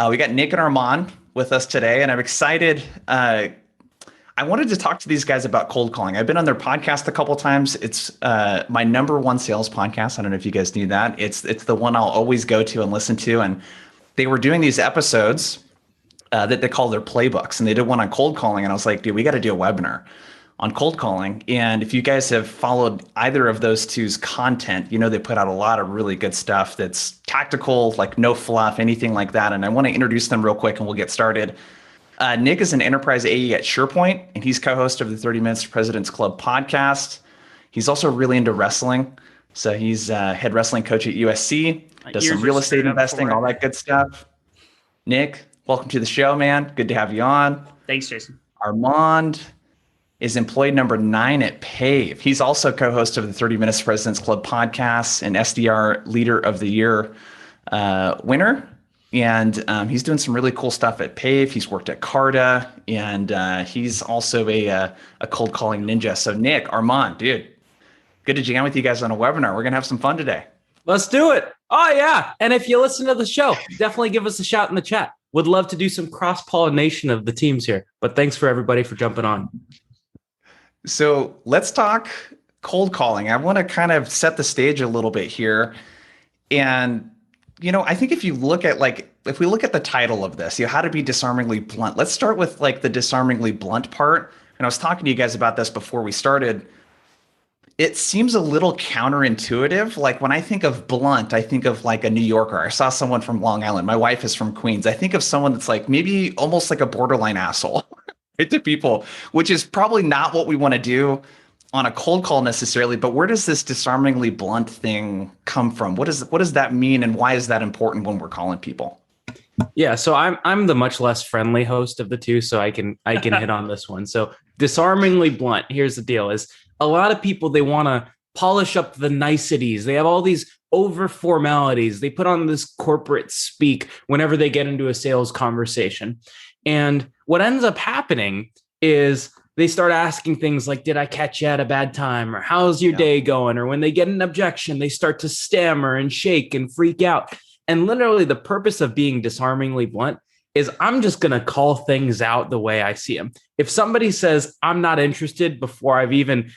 We got Nick and Armand with us today, and I'm excited. I wanted to talk to these guys about cold calling. I've been on their podcast a couple times. It's my number one sales podcast. I don't know if you guys knew that. It's the one I'll always go to and listen to. And they were doing these episodes that they call their playbooks, and they did one on cold calling. And I was like, dude, we got to do a webinar on cold calling. And if you guys have followed either of those two's content, you know they put out a lot of really good stuff that's tactical, like no fluff, anything like that. And I want to introduce them real quick and we'll get started. Nick is an enterprise AE at SharePoint, and he's co-host of the 30 Minutes to President's Club podcast. He's also really into wrestling. So he's head wrestling coach at USC, does some real estate investing, all that good stuff. Nick, welcome to the show, man. Good to have you on. Thanks, Jason. Armand is employee number 9 at Pave. He's also co-host of the 30 Minutes to President's Club podcast and SDR Leader of the Year winner. And he's doing some really cool stuff at Pave. He's worked at Carta, and he's also a cold calling ninja. So Nick, Armand, dude, good to jam with you guys on a webinar. We're going to have some fun today. Let's do it. Oh, yeah. And if you listen to the show, definitely give us a shout in the chat. Would love to do some cross-pollination of the teams here. But thanks for everybody for jumping on. So let's talk cold calling. I want to kind of set the stage a little bit here. And you know, I think if we look at the title of this, how to be disarmingly blunt. Let's start with like the disarmingly blunt part. And I was talking to you guys about this before we started. It seems a little counterintuitive. Like when I think of blunt, I think of like a New Yorker. I saw someone from Long Island. My wife is from Queens. I think of someone that's like maybe almost like a borderline asshole to people, which is probably not what we want to do on a cold call necessarily, but where does this disarmingly blunt thing come from? What does that mean, and why is that important when we're calling people? Yeah, so I'm the much less friendly host of the two, so I can hit on this one. So disarmingly blunt, here's the deal: is a lot of people, they want to polish up the niceties. They have all these over formalities. They put on this corporate speak whenever they get into a sales conversation. And what ends up happening is they start asking things like, did I catch you at a bad time? Or how's your day going? Or when they get an objection, they start to stammer and shake and freak out. And literally the purpose of being disarmingly blunt is I'm just going to call things out the way I see them. If somebody says, I'm not interested before I've even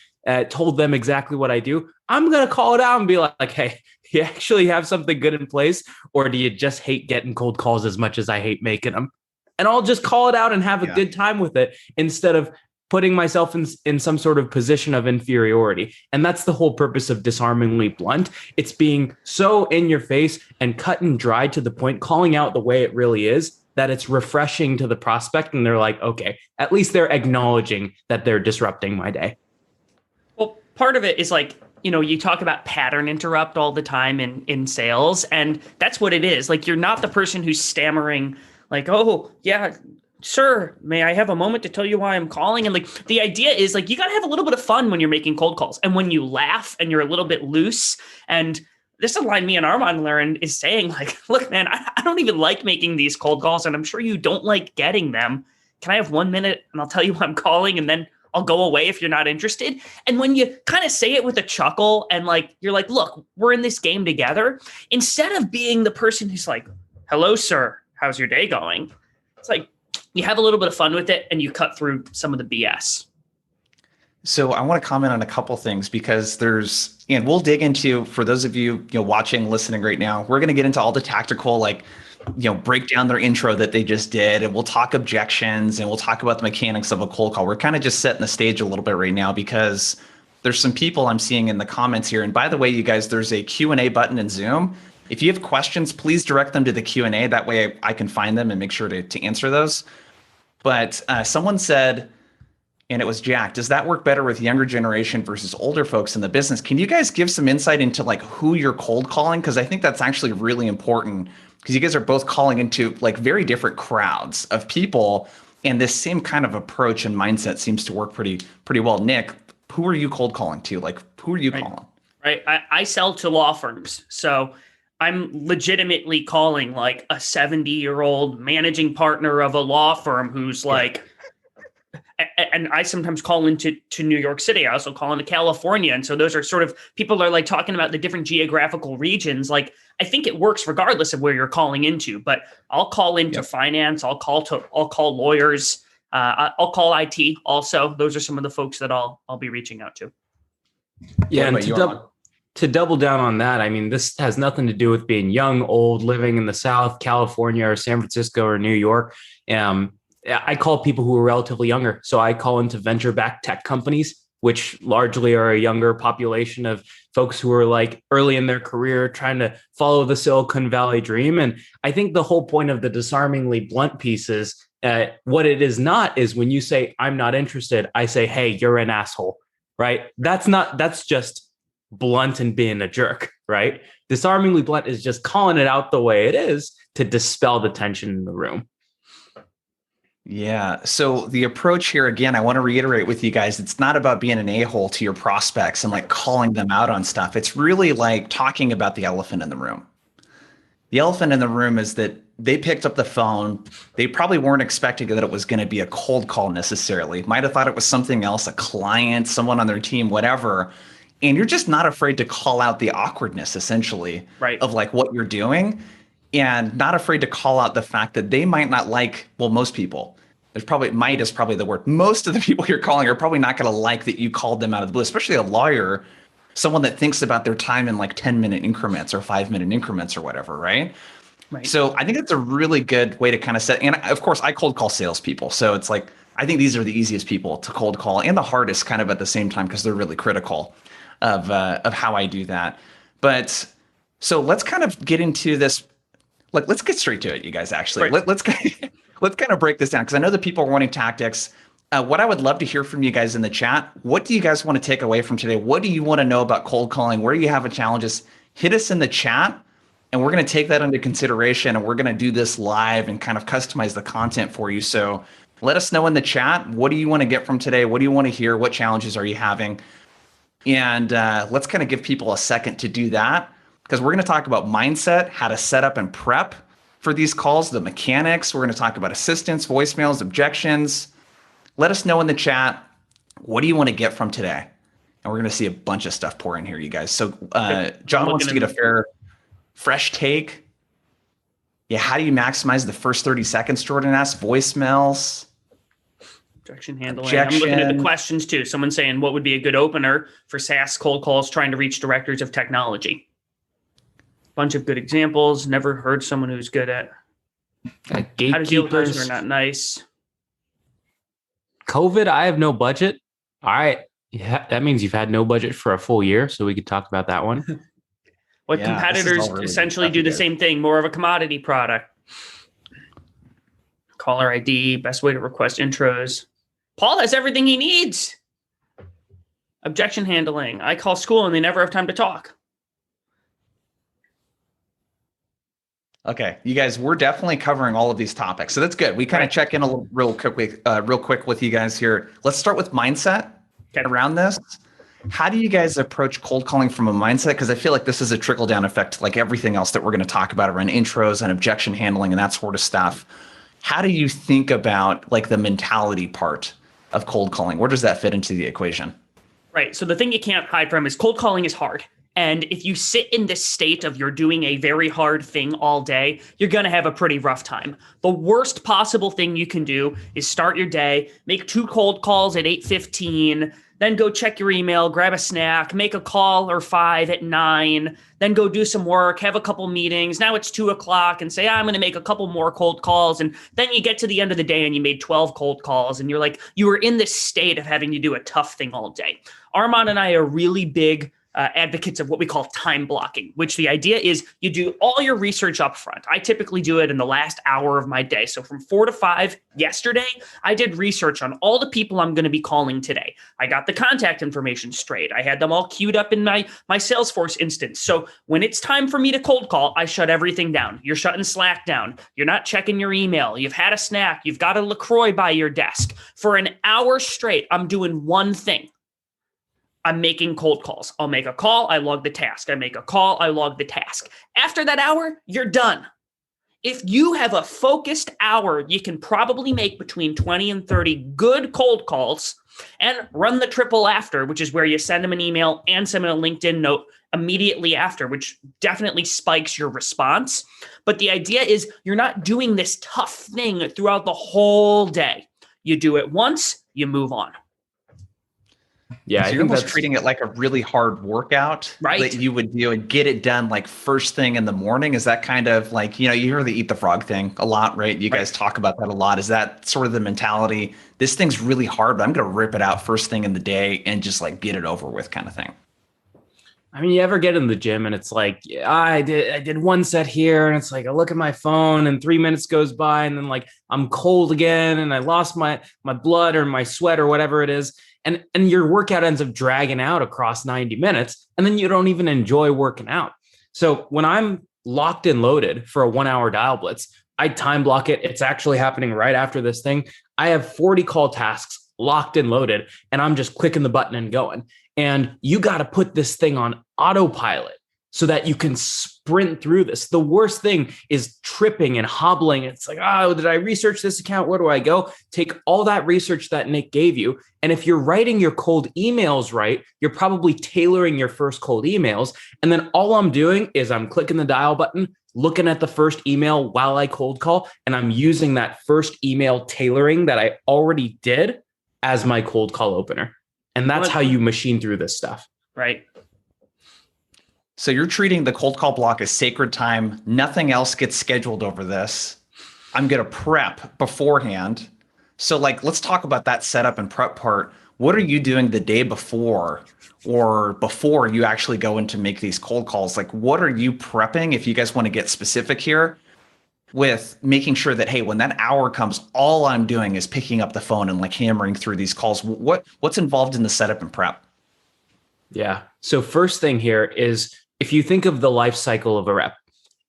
told them exactly what I do, I'm going to call it out and be like, hey, you actually have something good in place? Or do you just hate getting cold calls as much as I hate making them? And I'll just call it out and have a good time with it instead of putting myself in some sort of position of inferiority. And that's the whole purpose of disarmingly blunt. It's being so in your face and cut and dry to the point, calling out the way it really is, that it's refreshing to the prospect. And they're like, okay, at least they're acknowledging that they're disrupting my day. Well, part of it is like, you know, you talk about pattern interrupt all the time in sales, and that's what it is. Like, you're not the person who's stammering like, oh, yeah, sir, may I have a moment to tell you why I'm calling? And like, the idea is like, you got to have a little bit of fun when you're making cold calls. And when you laugh and you're a little bit loose, and this is a line me and Armand learned is saying like, look, man, I don't even like making these cold calls, and I'm sure you don't like getting them. Can I have 1 minute and I'll tell you why I'm calling, and then I'll go away if you're not interested? And when you kind of say it with a chuckle and like, you're like, look, we're in this game together, instead of being the person who's like, hello, sir, how's your day going? It's like, you have a little bit of fun with it and you cut through some of the BS. So I want to comment on a couple things, because and we'll dig into, for those of you, watching, listening right now, we're going to get into all the tactical, break down their intro that they just did, and we'll talk objections, and we'll talk about the mechanics of a cold call. We're kind of just setting the stage a little bit right now, because there's some people I'm seeing in the comments here. And by the way, you guys, there's a Q&A button in Zoom. If you have questions, please direct them to the Q&A. That way I can find them and make sure to answer those. But someone said, and it was Jack, does that work better with younger generation versus older folks in the business? Can you guys give some insight into like who you're cold calling? Because I think that's actually really important, because you guys are both calling into like very different crowds of people, and this same kind of approach and mindset seems to work pretty well. Nick, who are you cold calling to? Like, who are you calling? Right. I sell to law firms. So I'm legitimately calling like a 70-year-old managing partner of a law firm who's like, and I sometimes call into New York City. I also call into California. And so those are sort of, people are like talking about the different geographical regions. Like, I think it works regardless of where you're calling into, but I'll call into finance. I'll call lawyers. I'll call IT also. Those are some of the folks that I'll be reaching out to. Yeah. And to double down on that, I mean, this has nothing to do with being young, old, living in the South, California, or San Francisco, or New York. I call people who are relatively younger. So I call into venture-backed tech companies, which largely are a younger population of folks who are like early in their career trying to follow the Silicon Valley dream. And I think the whole point of the disarmingly blunt piece is what it is not is when you say, I'm not interested, I say, hey, you're an asshole, right? That's just blunt and being a jerk, right? Disarmingly blunt is just calling it out the way it is to dispel the tension in the room. Yeah. So the approach here, again, I want to reiterate with you guys, it's not about being an a-hole to your prospects and like calling them out on stuff. It's really like talking about the elephant in the room. The elephant in the room is that they picked up the phone. They probably weren't expecting that it was going to be a cold call necessarily. Might have thought it was something else, a client, someone on their team, whatever. And you're just not afraid to call out the awkwardness, essentially, of like what you're doing, and not afraid to call out the fact that they might not like, well, most people. There's probably, might is probably the word. Most of the people you're calling are probably not going to like that you called them out of the blue, especially a lawyer, someone that thinks about their time in like 10-minute increments or 5-minute increments or whatever, right? So I think that's a really good way to kind of set. And of course, I cold call salespeople. So it's like, I think these are the easiest people to cold call and the hardest kind of at the same time because they're really critical of how I do that. But so let's kind of get into this. Like, let's get straight to it, you guys, actually. Let's kind of break this down because I know that people are wanting tactics. What I would love to hear from you guys in the chat, what do you guys want to take away from today? What do you want to know about cold calling? Where do you have challenges? Hit us in the chat, and we're going to take that into consideration, and we're going to do this live and kind of customize the content for you. So let us know in the chat, what do you want to get from today? What do you want to hear? What challenges are you having? And let's kind of give people a second to do that because we're going to talk about mindset, how to set up and prep for these calls, the mechanics. We're going to talk about assistance, voicemails, objections. Let us know in the chat, what do you want to get from today? And we're going to see a bunch of stuff pour in here, you guys. So John wants to get a fresh take. Yeah, how do you maximize the first 30 seconds, Jordan asked? Voicemails. Objection handling. I'm looking at the questions too. Someone saying, what would be a good opener for SaaS cold calls trying to reach directors of technology? Bunch of good examples. Never heard someone who's good at how to deal with those who are not nice. COVID, I have no budget. All right. Yeah, that means you've had no budget for a full year, so we could talk about that one. Competitors essentially do the same thing, more of a commodity product. Caller ID, best way to request intros. Paul has everything he needs. Objection handling. I call school and they never have time to talk. Okay, you guys, we're definitely covering all of these topics. So that's good. We kind of check in a little real quick with you guys here. Let's start with mindset around this. How do you guys approach cold calling from a mindset? Because I feel like this is a trickle down effect, like everything else that we're going to talk about around intros and objection handling and that sort of stuff. How do you think about like the mentality part of cold calling? Where does that fit into the equation? Right. So the thing you can't hide from is cold calling is hard. And if you sit in this state of you're doing a very hard thing all day, you're going to have a pretty rough time. The worst possible thing you can do is start your day, make 2 cold calls at 8:15, then go check your email, grab a snack, make a call or 5 at 9, then go do some work, have a couple meetings. Now it's 2:00 and say, I'm going to make a couple more cold calls. And then you get to the end of the day and you made 12 cold calls and you're like, you were in this state of having to do a tough thing all day. Armand and I are really big advocates of what we call time blocking, which the idea is you do all your research up front. I typically do it in the last hour of my day. So from 4 to 5 yesterday, I did research on all the people I'm going to be calling today. I got the contact information straight. I had them all queued up in my Salesforce instance. So when it's time for me to cold call, I shut everything down. You're shutting Slack down. You're not checking your email. You've had a snack. You've got a LaCroix by your desk. For an hour straight, I'm doing one thing. I'm making cold calls. I'll make a call, I log the task. I make a call, I log the task. After that hour, you're done. If you have a focused hour, you can probably make between 20 and 30 good cold calls and run the triple after, which is where you send them an email and send them a LinkedIn note immediately after, which definitely spikes your response. But the idea is you're not doing this tough thing throughout the whole day. You do it once, you move on. Yeah, so you're almost treating it like a really hard workout, right? That you would do and get it done like first thing in the morning. Is that kind of like, you hear the eat the frog thing a lot, right? You guys talk about that a lot. Is that sort of the mentality? This thing's really hard, but I'm going to rip it out first thing in the day and just like get it over with kind of thing. I mean, you ever get in the gym and it's like, I did one set here, and it's like, I look at my phone and 3 minutes goes by, and then like I'm cold again, and I lost my blood or my sweat or whatever it is. And your workout ends up dragging out across 90 minutes, and then you don't even enjoy working out. So when I'm locked and loaded for a 1 hour dial blitz, I time block it. It's actually happening right after this thing. I have 40 call tasks locked and loaded, and I'm just clicking the button and going. And you got to put this thing on autopilot so that you can sprint through this. The worst thing is tripping and hobbling. It's like, did I research this account? Where do I go? Take all that research that Nick gave you. And if you're writing your cold emails right, you're probably tailoring your first cold emails. And then all I'm doing is I'm clicking the dial button, looking at the first email while I cold call, and I'm using that first email tailoring that I already did as my cold call opener. And that's how you machine through this stuff. Right. So you're treating the cold call block as sacred time. Nothing else gets scheduled over this. I'm going to prep beforehand. So like, let's talk about that setup and prep part. What are you doing the day before or before you actually go in to make these cold calls? Like, what are you prepping, if you guys want to get specific here, with making sure that, hey, when that hour comes, all I'm doing is picking up the phone and like hammering through these calls? What's involved in the setup and prep? Yeah. So first thing here is, if you think of the life cycle of a rep,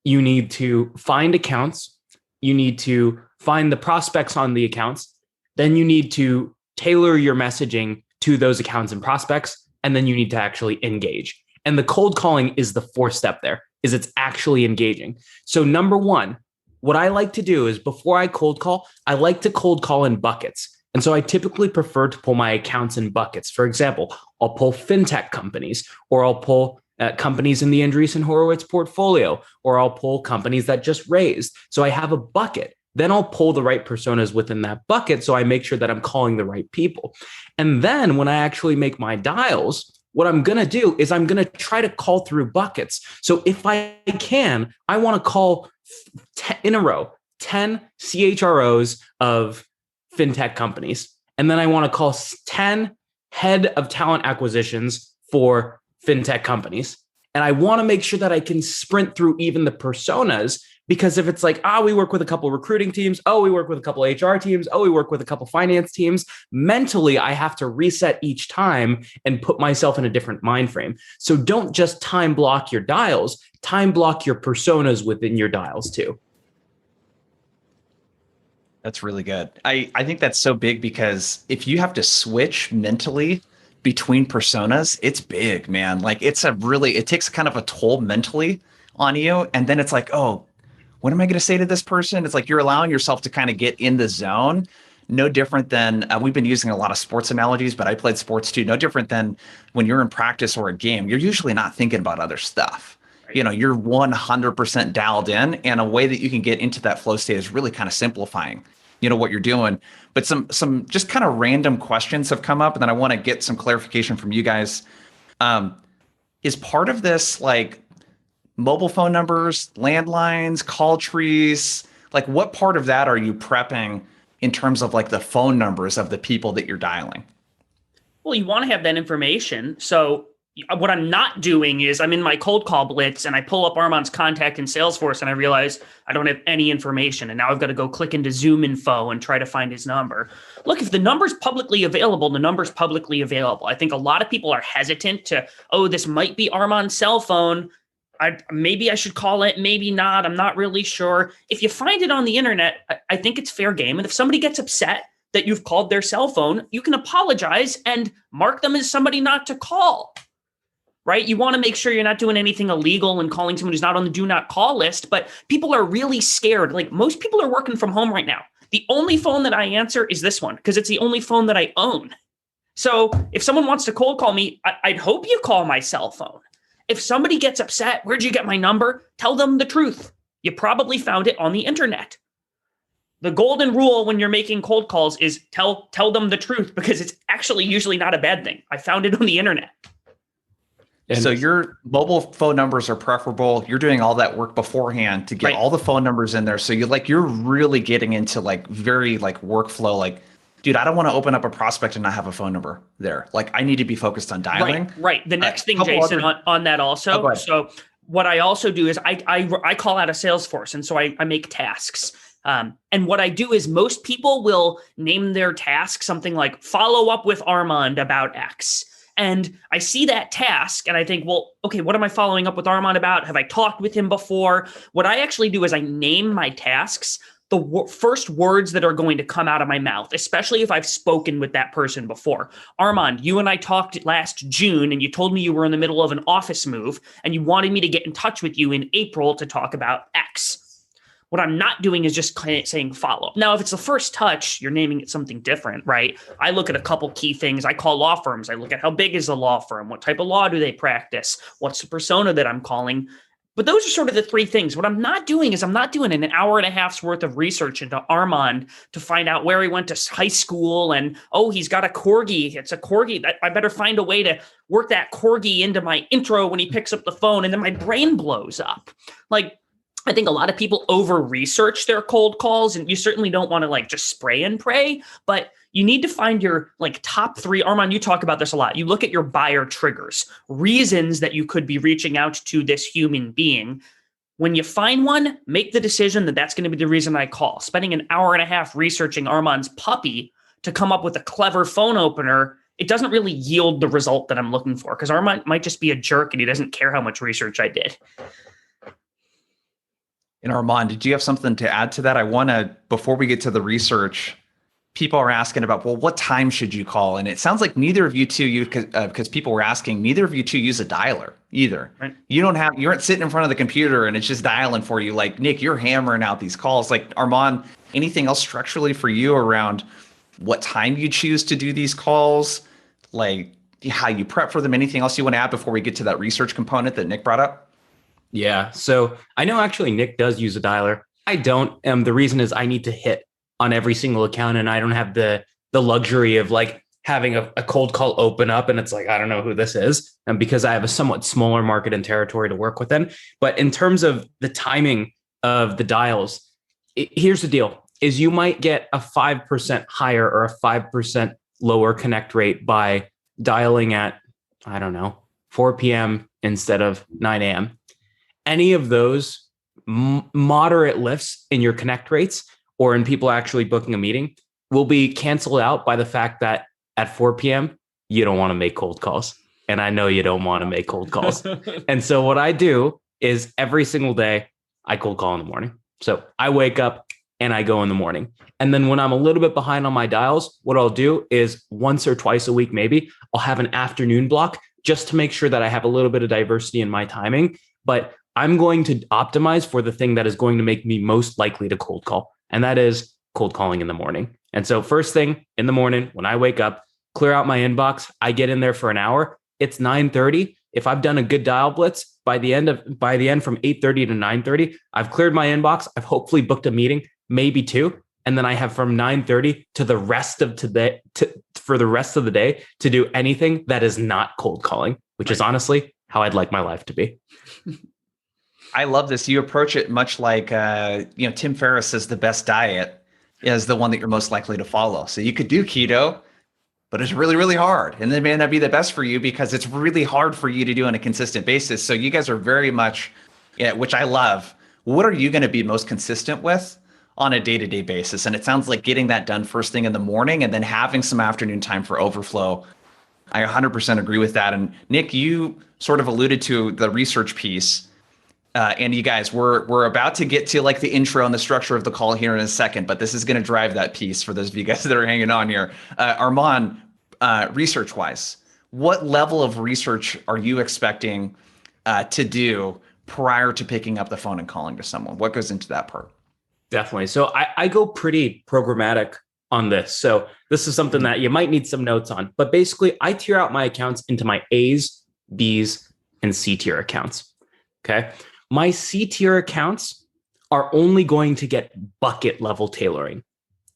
you need to find accounts, you need to find the prospects on the accounts, then you need to tailor your messaging to those accounts and prospects, and then you need to actually engage. And the cold calling is the fourth step there, is it's actually engaging. So number one, what I like to do is, before I cold call, I like to cold call in buckets. And so I typically prefer to pull my accounts in buckets. For example, I'll pull fintech companies, or I'll pull companies in the Andreessen Horowitz portfolio, or I'll pull companies that just raised. So I have a bucket. Then I'll pull the right personas within that bucket, so I make sure that I'm calling the right people. And then when I actually make my dials, what I'm going to do is I'm going to try to call through buckets. So if I can, I want to call in a row 10 CHROs of fintech companies. And then I want to call 10 head of talent acquisitions for fintech companies. And I want to make sure that I can sprint through even the personas, because if it's like, we work with a couple recruiting teams, we work with a couple HR teams, we work with a couple finance teams, mentally, I have to reset each time and put myself in a different mind frame. So don't just time block your dials, time block your personas within your dials too. That's really good. I think that's so big, because if you have to switch mentally between personas, it's big, man. Like it takes kind of a toll mentally on you. And then it's like, what am I going to say to this person? It's like you're allowing yourself to kind of get in the zone. No different than, we've been using a lot of sports analogies, but I played sports too. No different than when you're in practice or a game, you're usually not thinking about other stuff. Right. You're 100% dialed in, and a way that you can get into that flow state is really kind of simplifying what you're doing. But some just kind of random questions have come up, and then I want to get some clarification from you guys. Is part of this like mobile phone numbers, landlines, call trees? Like, what part of that are you prepping in terms of like the phone numbers of the people that you're dialing? Well, you want to have that information. So what I'm not doing is I'm in my cold call blitz and I pull up Armand's contact in Salesforce and I realize I don't have any information. And now I've got to go click into Zoom info and try to find his number. Look, if the number's publicly available, the number's publicly available. I think a lot of people are hesitant to, this might be Armand's cell phone. Maybe I should call it, maybe not. I'm not really sure. If you find it on the internet, I think it's fair game. And if somebody gets upset that you've called their cell phone, you can apologize and mark them as somebody not to call. right? You want to make sure you're not doing anything illegal and calling someone who's not on the do not call list, but people are really scared. Like most people are working from home right now. The only phone that I answer is this one because it's the only phone that I own. So if someone wants to cold call me, I'd hope you call my cell phone. If somebody gets upset, where'd you get my number? Tell them the truth. You probably found it on the internet. The golden rule when you're making cold calls is tell them the truth because it's actually usually not a bad thing. I found it on the internet. And so your mobile phone numbers are preferable. You're doing all that work beforehand to get all the phone numbers in there. So you're really getting into like very like workflow. Like, dude, I don't want to open up a prospect and not have a phone number there. Like I need to be focused on dialing. Right. The next thing, Jason, on that also. So what I also do is I call out a Salesforce. And so I make tasks. And what I do is most people will name their task something like follow up with Armand about X. And I see that task and I think, well, okay, what am I following up with Armand about? Have I talked with him before? What I actually do is I name my tasks, the first words that are going to come out of my mouth, especially if I've spoken with that person before. Armand, you and I talked last June and you told me you were in the middle of an office move and you wanted me to get in touch with you in April to talk about X. What I'm not doing is just saying follow. Now, if it's the first touch, you're naming it something different, right? I look at a couple key things. I call law firms. I look at how big is the law firm? What type of law do they practice? What's the persona that I'm calling? But those are sort of the three things. What I'm not doing is I'm not doing an hour and a half's worth of research into Armand to find out where he went to high school and, oh, he's got a corgi. It's a corgi. I better find a way to work that corgi into my intro when he picks up the phone. And then my brain blows up. Like, I think a lot of people over-research their cold calls, and you certainly don't want to like just spray and pray, but you need to find your like top three. Armand, you talk about this a lot. You look at your buyer triggers, reasons that you could be reaching out to this human being. When you find one, make the decision that that's going to be the reason I call. Spending an hour and a half researching Armand's puppy to come up with a clever phone opener, it doesn't really yield the result that I'm looking for because Armand might just be a jerk and he doesn't care how much research I did. And Armand, did you have something to add to that? I want to, before we get to the research, people are asking about, well, what time should you call? And it sounds like neither of you two, because people were asking, neither of you two use a dialer either. Right. You aren't sitting in front of the computer and it's just dialing for you. Like Nick, you're hammering out these calls. Like Armand, anything else structurally for you around what time you choose to do these calls? Like how you prep for them? Anything else you want to add before we get to that research component that Nick brought up? Yeah. So I know actually Nick does use a dialer. I don't. The reason is I need to hit on every single account and I don't have the luxury of like having a cold call open up and it's like, I don't know who this is. And because I have a somewhat smaller market and territory to work within. But in terms of the timing of the dials, here's the deal is you might get a 5% higher or a 5% lower connect rate by dialing at, I don't know, 4 p.m. instead of 9 a.m. Any of those moderate lifts in your connect rates or in people actually booking a meeting will be canceled out by the fact that at 4 p.m., you don't want to make cold calls. And I know you don't want to make cold calls. And so what I do is every single day, I cold call in the morning. So I wake up and I go in the morning. And then when I'm a little bit behind on my dials, what I'll do is once or twice a week, maybe I'll have an afternoon block just to make sure that I have a little bit of diversity in my timing. But I'm going to optimize for the thing that is going to make me most likely to cold call. And that is cold calling in the morning. And so first thing in the morning, when I wake up, clear out my inbox, I get in there for an hour. It's 9:30. If I've done a good dial blitz by the end from 8:30 to 9:30, I've cleared my inbox. I've hopefully booked a meeting, maybe two. And then I have from 9:30 to the rest of today for the rest of the day to do anything that is not cold calling, which is honestly how I'd like my life to be. I love this. You approach it much like, Tim Ferriss says the best diet is the one that you're most likely to follow. So you could do keto, but it's really, really hard. And it may not be the best for you because it's really hard for you to do on a consistent basis. So you guys are very much, which I love. What are you going to be most consistent with on a day-to-day basis? And it sounds like getting that done first thing in the morning and then having some afternoon time for overflow. I 100% agree with that. And Nick, you sort of alluded to the research piece. And you guys, we're about to get to like the intro and the structure of the call here in a second, but this is going to drive that piece for those of you guys that are hanging on here. Armand, research-wise, what level of research are you expecting to do prior to picking up the phone and calling to someone? What goes into that part? Definitely. So I go pretty programmatic on this. So this is something that you might need some notes on. But basically, I tier out my accounts into my A's, B's, and C tier accounts. Okay. My C tier accounts are only going to get bucket level tailoring.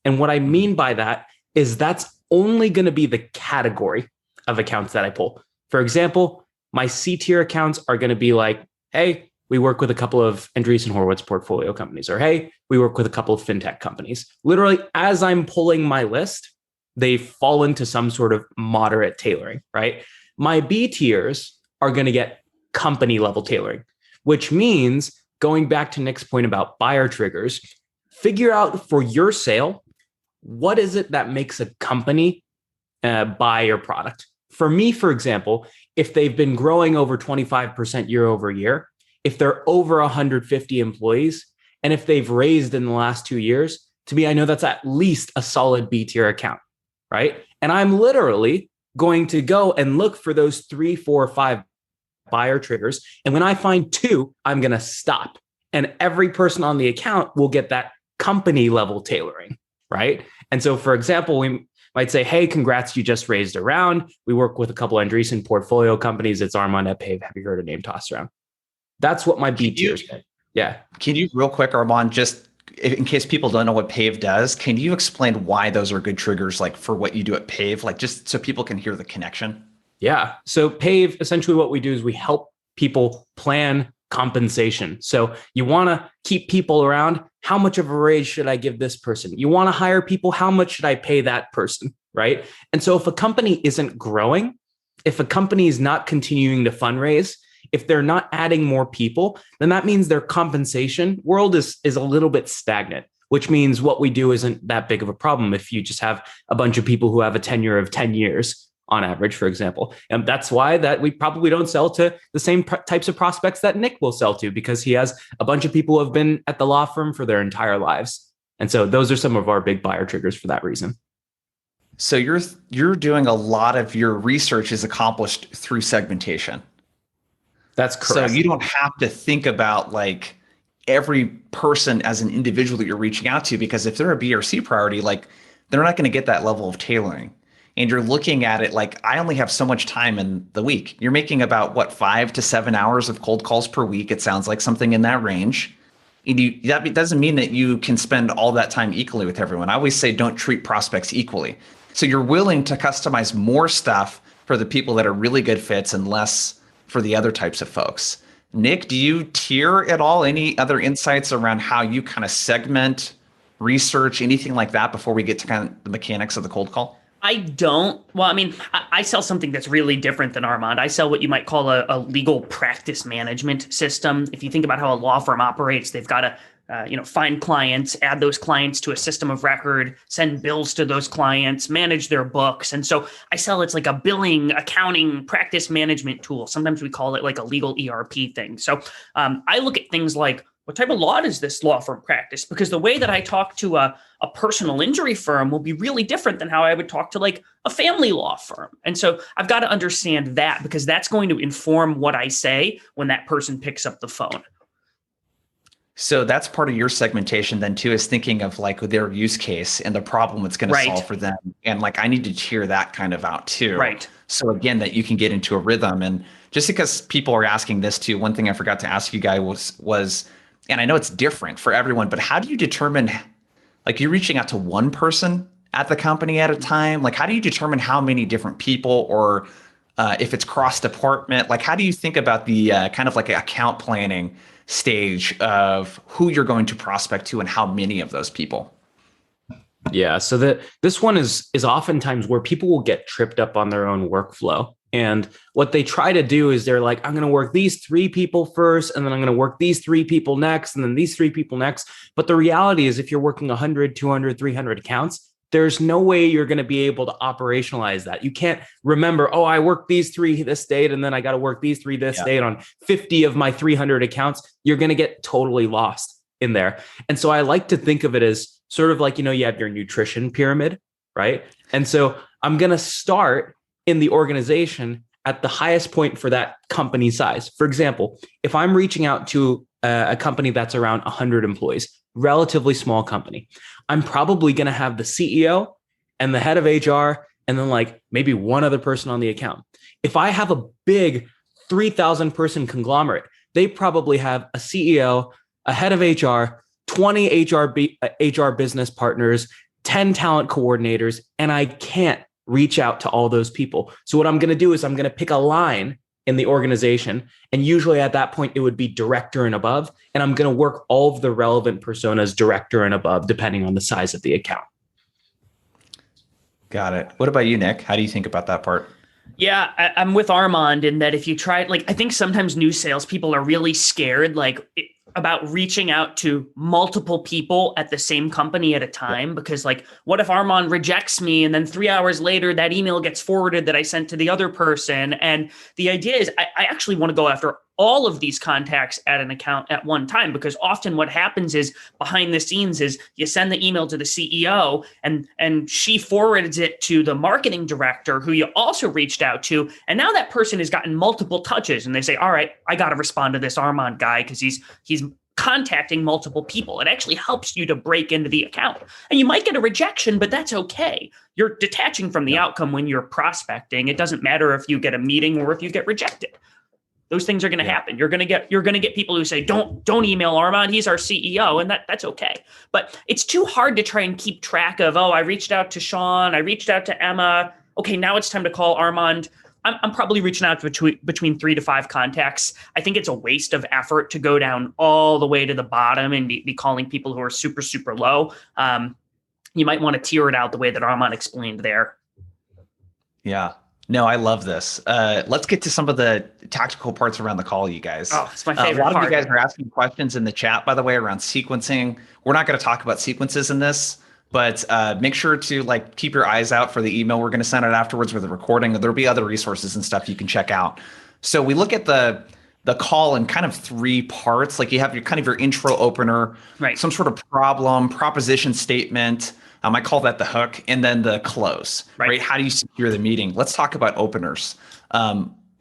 And what I mean by that is that's only going to be the category of accounts that I pull. For example, my C tier accounts are going to be like, hey, we work with a couple of Andreessen Horowitz portfolio companies, or hey, we work with a couple of fintech companies. Literally, as I'm pulling my list, they fall into some sort of moderate tailoring, right? My B tiers are going to get company level tailoring, which means going back to Nick's point about buyer triggers, figure out for your sale, what is it that makes a company buy your product? For me, for example, if they've been growing over 25% year over year, if they're over 150 employees, and if they've raised in the last 2 years, to me, I know that's at least a solid B tier account, right? And I'm literally going to go and look for those 3, 4, 5 buyer triggers. And when I find 2, I'm going to stop. And every person on the account will get that company level tailoring, right? And so, for example, we might say, hey, congrats, you just raised a round. We work with a couple of Andreessen portfolio companies. It's Armand at Pave. Have you heard a name tossed around? That's what my B tiers get. Yeah. Can you real quick, Armand, just in case people don't know what Pave does, can you explain why those are good triggers, like for what you do at Pave, like just so people can hear the connection? Yeah. So Pave, essentially what we do is we help people plan compensation. So you want to keep people around. How much of a raise should I give this person? You want to hire people. How much should I pay that person? Right. And so if a company isn't growing, if a company is not continuing to fundraise, if they're not adding more people, then that means their compensation world is a little bit stagnant, which means what we do isn't that big of a problem if you just have a bunch of people who have a tenure of 10 years on average, for example. And that's why that we probably don't sell to the same types of prospects that Nick will sell to, because he has a bunch of people who have been at the law firm for their entire lives. And so those are some of our big buyer triggers for that reason. So you're doing a lot of your research is accomplished through segmentation. That's correct. So you don't have to think about like every person as an individual that you're reaching out to, because if they're a B or C priority, like they're not going to get that level of tailoring. And you're looking at it like, I only have so much time in the week. You're making about what, 5 to 7 hours of cold calls per week. It sounds like something in that range. And that doesn't mean that you can spend all that time equally with everyone. I always say don't treat prospects equally. So you're willing to customize more stuff for the people that are really good fits and less for the other types of folks. Nick, do you tier at all? Any other insights around how you kind of segment, research, anything like that before we get to kind of the mechanics of the cold call? I don't. Well, I mean, I sell something that's really different than Armand. I sell what you might call a legal practice management system. If you think about how a law firm operates, they've got to find clients, add those clients to a system of record, send bills to those clients, manage their books. And so I sell it's like a billing, accounting, practice management tool. Sometimes we call it like a legal ERP thing. So I look at things like, what type of law does this law firm practice? Because the way that I talk to a personal injury firm will be really different than how I would talk to like a family law firm. And so I've got to understand that, because that's going to inform what I say when that person picks up the phone. So that's part of your segmentation then too, is thinking of like their use case and the problem it's going to solve for them. And like, I need to tier that kind of out too. Right. So again, that you can get into a rhythm. And just because people are asking this too, one thing I forgot to ask you guys was, and I know it's different for everyone, but how do you determine, like you're reaching out to one person at the company at a time? Like, how do you determine how many different people, or if it's cross department, like how do you think about the kind of like account planning stage of who you're going to prospect to and how many of those people? Yeah. So this one is oftentimes where people will get tripped up on their own workflow. And what they try to do is they're like, I'm going to work these 3 people first, and then I'm going to work these 3 people next, and then these 3 people next. But the reality is if you're working 100, 200, 300 accounts, there's no way you're going to be able to operationalize that. You can't remember, oh, I worked these 3 this date, and then I got to work these 3 this date on 50 of my 300 accounts. You're going to get totally lost in there. And so I like to think of it as sort of like, you have your nutrition pyramid, right? And so I'm going to start in the organization at the highest point for that company size. For example, if I'm reaching out to a company that's around 100 employees, relatively small company, I'm probably going to have the CEO and the head of HR and then like maybe one other person on the account. If I have a big 3,000 person conglomerate, they probably have a CEO, a head of HR, 20 HR business partners, 10 talent coordinators, and I can't reach out to all those people. So what I'm going to do is I'm going to pick a line in the organization. And usually at that point, it would be director and above. And I'm going to work all of the relevant personas director and above, depending on the size of the account. Got it. What about you, Nick? How do you think about that part? Yeah, I'm with Armand in that if you try, like, I think sometimes new salespeople are really scared, about reaching out to multiple people at the same company at a time, because like, what if Armand rejects me and then 3 hours later that email gets forwarded that I sent to the other person? And the idea is I actually want to go after all of these contacts at an account at one time, because often what happens is behind the scenes is you send the email to the CEO and she forwards it to the marketing director who you also reached out to. And now that person has gotten multiple touches and they say, all right, I got to respond to this Armand guy because he's contacting multiple people. It actually helps you to break into the account. And you might get a rejection, but that's okay. You're detaching from the outcome when you're prospecting. It doesn't matter if you get a meeting or if you get rejected. Those things are going to happen. You're going to get people who say, don't email Armand. He's our CEO. And that's okay. But it's too hard to try and keep track of, I reached out to Sean. I reached out to Emma. Okay, now it's time to call Armand. I'm probably reaching out to between 3 to 5 contacts. I think it's a waste of effort to go down all the way to the bottom and be calling people who are super, super low. You might want to tier it out the way that Armand explained there. Yeah. No, I love this. Let's get to some of the tactical parts around the call, you guys. Oh, it's my favorite part. A lot part. of you guys are asking questions in the chat, by the way, around sequencing. We're not going to talk about sequences in this, but make sure to keep your eyes out for the email we're going to send out afterwards with the recording. There'll be other resources and stuff you can check out. So we look at the call in kind of 3 parts. Like you have your intro opener, right? Some sort of problem, proposition statement. I call that the hook, and then the close, right? How do you secure the meeting? Let's talk about openers.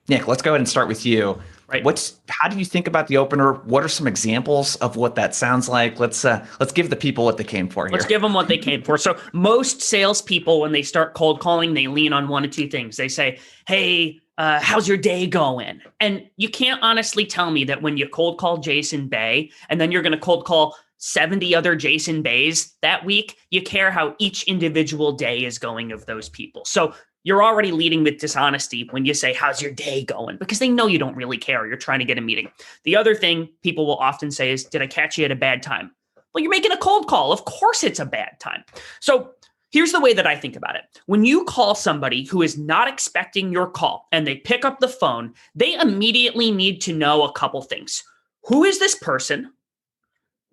Nick, let's go ahead and start with you. Right. How do you think about the opener? What are some examples of what that sounds like? Let's give the people what they came for here. Let's give them what they came for. So most salespeople, when they start cold calling, they lean on 1 of 2 things. They say, hey, how's your day going? And you can't honestly tell me that when you cold call Jason Bay and then you're going to cold call 70 other Jason Bays that week, you care how each individual day is going of those people. So you're already leading with dishonesty when you say, how's your day going? Because they know you don't really care. You're trying to get a meeting. The other thing people will often say is, did I catch you at a bad time? Well, you're making a cold call. Of course it's a bad time. So here's the way that I think about it. When you call somebody who is not expecting your call and they pick up the phone, they immediately need to know a couple things. Who is this person?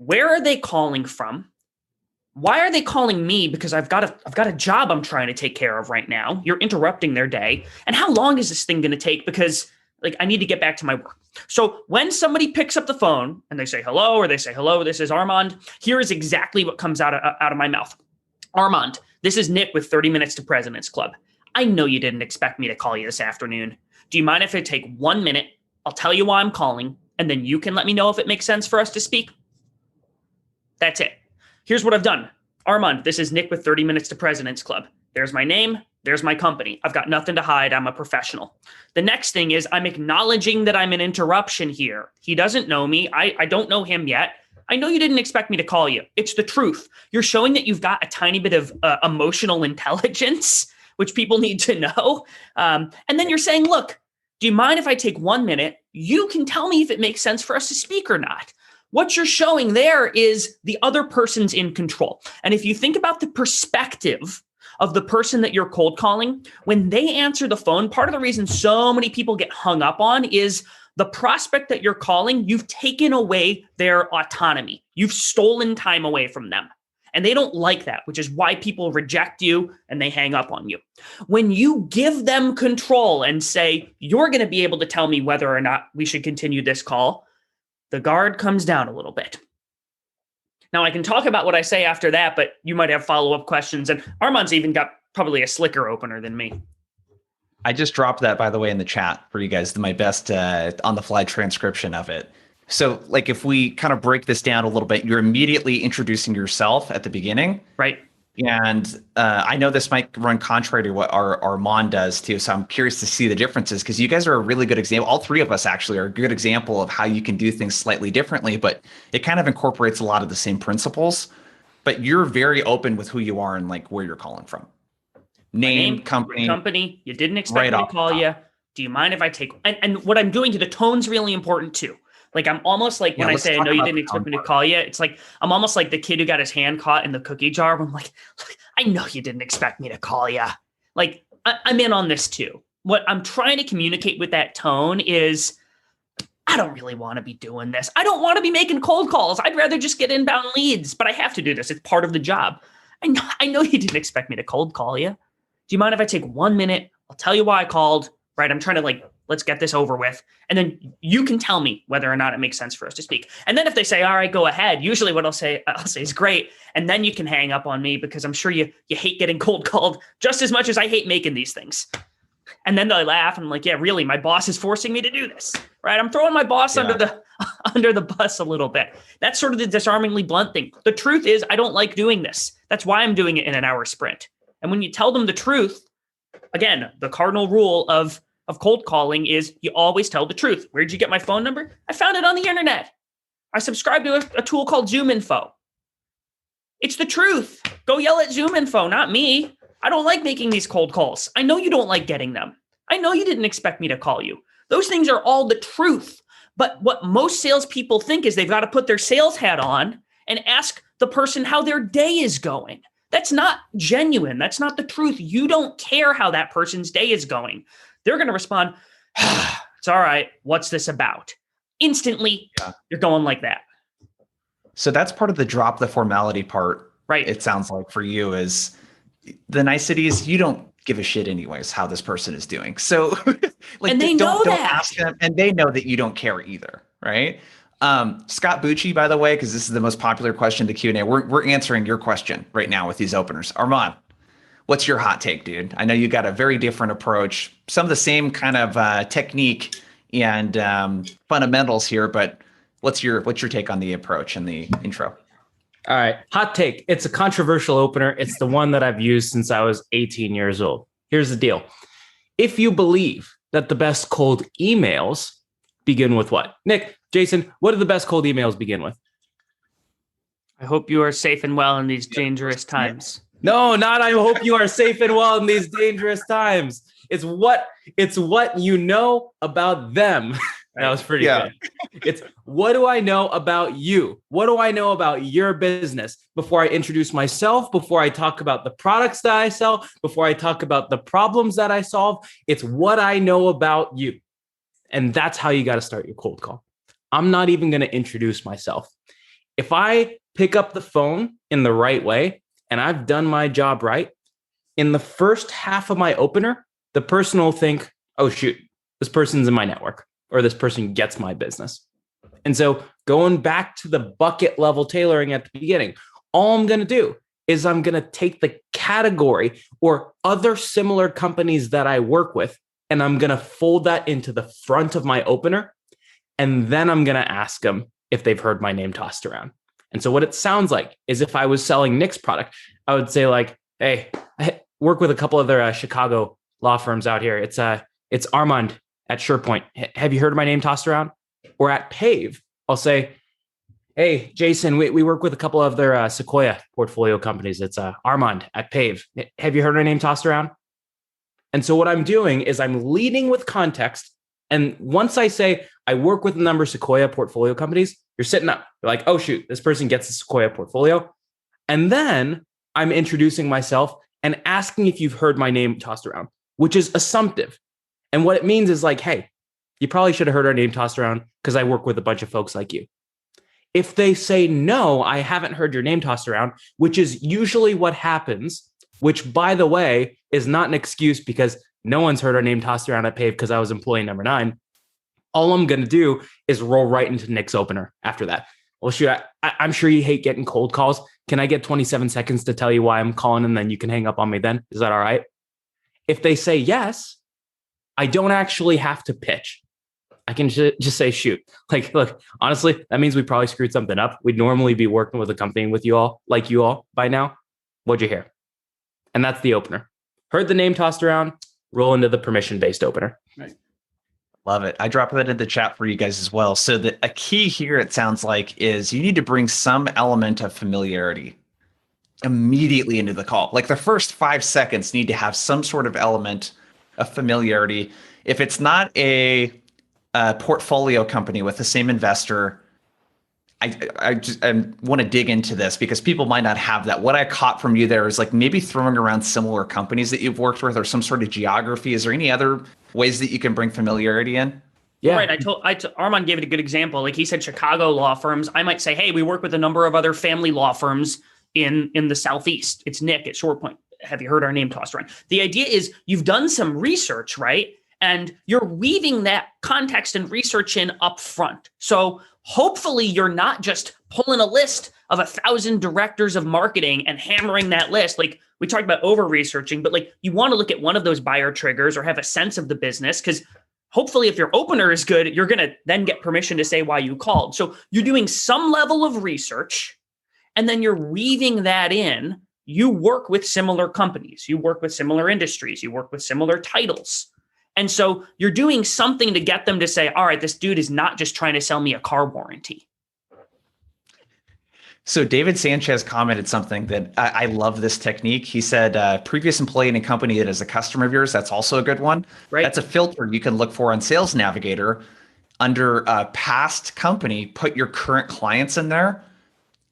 Where are they calling from? Why are they calling me? Because I've got a job I'm trying to take care of right now. You're interrupting their day. And how long is this thing going to take? Because I need to get back to my work. So when somebody picks up the phone and they say hello, or they say, hello, this is Armand, here is exactly what comes out of my mouth. Armand, this is Nick with 30 Minutes to President's Club. I know you didn't expect me to call you this afternoon. Do you mind if I take 1 minute? I'll tell you why I'm calling, and then you can let me know if it makes sense for us to speak. That's it. Here's what I've done. Armand, this is Nick with 30 Minutes to President's Club. There's my name. There's my company. I've got nothing to hide. I'm a professional. The next thing is I'm acknowledging that I'm an interruption here. He doesn't know me. I don't know him yet. I know you didn't expect me to call you. It's the truth. You're showing that you've got a tiny bit of emotional intelligence, which people need to know. And then you're saying, look, do you mind if I take 1 minute? You can tell me if it makes sense for us to speak or not. What you're showing there is the other person's in control. And if you think about the perspective of the person that you're cold calling, when they answer the phone, part of the reason so many people get hung up on is the prospect that you're calling, you've taken away their autonomy. You've stolen time away from them. And they don't like that, which is why people reject you and they hang up on you. When you give them control and say, you're going to be able to tell me whether or not we should continue this call, the guard comes down a little bit. Now, I can talk about what I say after that, but you might have follow-up questions. And Armand's even got probably a slicker opener than me. I just dropped that, by the way, in the chat for you guys, my best on the fly transcription of it. So, like, if we kind of break this down a little bit, you're immediately introducing yourself at the beginning. Right. And I know this might run contrary to what our Armand does too. So I'm curious to see the differences because you guys are a really good example. All three of us actually are a good example of how you can do things slightly differently, but it kind of incorporates a lot of the same principles. But you're very open with who you are and like where you're calling from. Name, company. You didn't expect me to call you. Do you mind if I take and what I'm doing to the tone's really important too. Like I'm almost like when I say I know you didn't expect me to call you, it's like I'm almost like the kid who got his hand caught in the cookie jar. I'm like, I know you didn't expect me to call you. Like I'm in on this too. What I'm trying to communicate with that tone is I don't really want to be doing this. I don't want to be making cold calls. I'd rather just get inbound leads, but I have to do this. It's part of the job. I know you didn't expect me to cold call you. Do you mind if I take 1 minute? I'll tell you why I called, right? I'm trying to let's get this over with. And then you can tell me whether or not it makes sense for us to speak. And then if they say, all right, go ahead. Usually what I'll say is great. And then you can hang up on me because I'm sure you hate getting cold called just as much as I hate making these things. And then they laugh and I'm like, yeah, really, my boss is forcing me to do this, right? I'm throwing my boss under the bus a little bit. That's sort of the disarmingly blunt thing. The truth is I don't like doing this. That's why I'm doing it in an hour sprint. And when you tell them the truth, again, the cardinal rule of cold calling is you always tell the truth. Where'd you get my phone number? I found it on the internet. I subscribe to a tool called Zoom Info. It's the truth. Go yell at Zoom Info, not me. I don't like making these cold calls. I know you don't like getting them. I know you didn't expect me to call you. Those things are all the truth. But what most salespeople think is they've got to put their sales hat on and ask the person how their day is going. That's not genuine. That's not the truth. You don't care how that person's day is going. They're going to respond, it's all right. What's this about? Instantly, You're going like that. So that's part of the drop the formality part. Right. It sounds like for you is the niceties. You don't give a shit anyways how this person is doing. So and they know don't that. ask them, and they know that you don't care either. Right. Scott Bucci, by the way, because this is the most popular question to Q&A. We're answering your question right now with these openers. Armand, what's your hot take, dude? I know you got a very different approach, some of the same kind of technique and fundamentals here, but what's your take on the approach and the intro? All right, hot take. It's a controversial opener. It's the one that I've used since I was 18 years old. Here's the deal. If you believe that the best cold emails begin with what? Nick, Jason, what do the best cold emails begin with? I hope you are safe and well in these dangerous times. No, not I hope you are safe and well in these dangerous times. It's what you know about them. That was pretty good. It's what do I know about you? What do I know about your business before I introduce myself, before I talk about the products that I sell, before I talk about the problems that I solve? It's what I know about you. And that's how you got to start your cold call. I'm not even going to introduce myself. If I pick up the phone in the right way and I've done my job right, in the first half of my opener, the person will think, oh, shoot, this person's in my network or this person gets my business. And so going back to the bucket level tailoring at the beginning, all I'm going to do is I'm going to take the category or other similar companies that I work with, and I'm going to fold that into the front of my opener. And then I'm going to ask them if they've heard my name tossed around. And so what it sounds like is if I was selling Nick's product, I would say like, hey, I work with a couple other Chicago law firms out here. It's Armand at SurePoint. Have you heard my name tossed around? Or at Pave, I'll say, hey, Jason, we work with a couple of their Sequoia portfolio companies. It's Armand at Pave. Have you heard her name tossed around? And so what I'm doing is I'm leading with context. And once I say I work with a number of Sequoia portfolio companies, you're sitting up. You're like, oh, shoot, this person gets a Sequoia portfolio. And then I'm introducing myself and asking if you've heard my name tossed around, which is assumptive. And what it means is like, hey, you probably should have heard our name tossed around because I work with a bunch of folks like you. If they say, no, I haven't heard your name tossed around, which is usually what happens, which, by the way, is not an excuse because no one's heard our name tossed around at Pave because I was employee number 9. All I'm going to do is roll right into Nick's opener after that. Well, shoot, I'm sure you hate getting cold calls. Can I get 27 seconds to tell you why I'm calling and then you can hang up on me then? Is that all right? If they say yes, I don't actually have to pitch. I can just say, shoot. Like, look, honestly, that means we probably screwed something up. We'd normally be working with a company with you all, like you all by now. What'd you hear? And that's the opener. Heard the name tossed around, roll into the permission-based opener. Right. Love it. I dropped that in the chat for you guys as well. So a key here, it sounds like, is you need to bring some element of familiarity immediately into the call. Like the first 5 seconds need to have some sort of element of familiarity. If it's not a portfolio company with the same investor, I want to dig into this because people might not have that. What I caught from you there is like maybe throwing around similar companies that you've worked with or some sort of geography. Is there any other ways that you can bring familiarity in? Yeah, right. Armand gave it a good example. Like he said, Chicago law firms. I might say, hey, we work with a number of other family law firms in the Southeast. It's Nick at Short Point. Have you heard our name tossed around? The idea is you've done some research, right? And you're weaving that context and research in up front. So hopefully you're not just pulling a list of 1,000 directors of marketing and hammering that list. Like we talked about over-researching, but like you want to look at one of those buyer triggers or have a sense of the business because hopefully if your opener is good, you're going to then get permission to say why you called. So you're doing some level of research and then you're weaving that in. You work with similar companies. You work with similar industries. You work with similar titles. And so you're doing something to get them to say, all right, this dude is not just trying to sell me a car warranty. So David Sanchez commented something that I love this technique. He said, previous employee in a company that is a customer of yours, that's also a good one. Right. That's a filter you can look for on Sales Navigator. Under past company, put your current clients in there.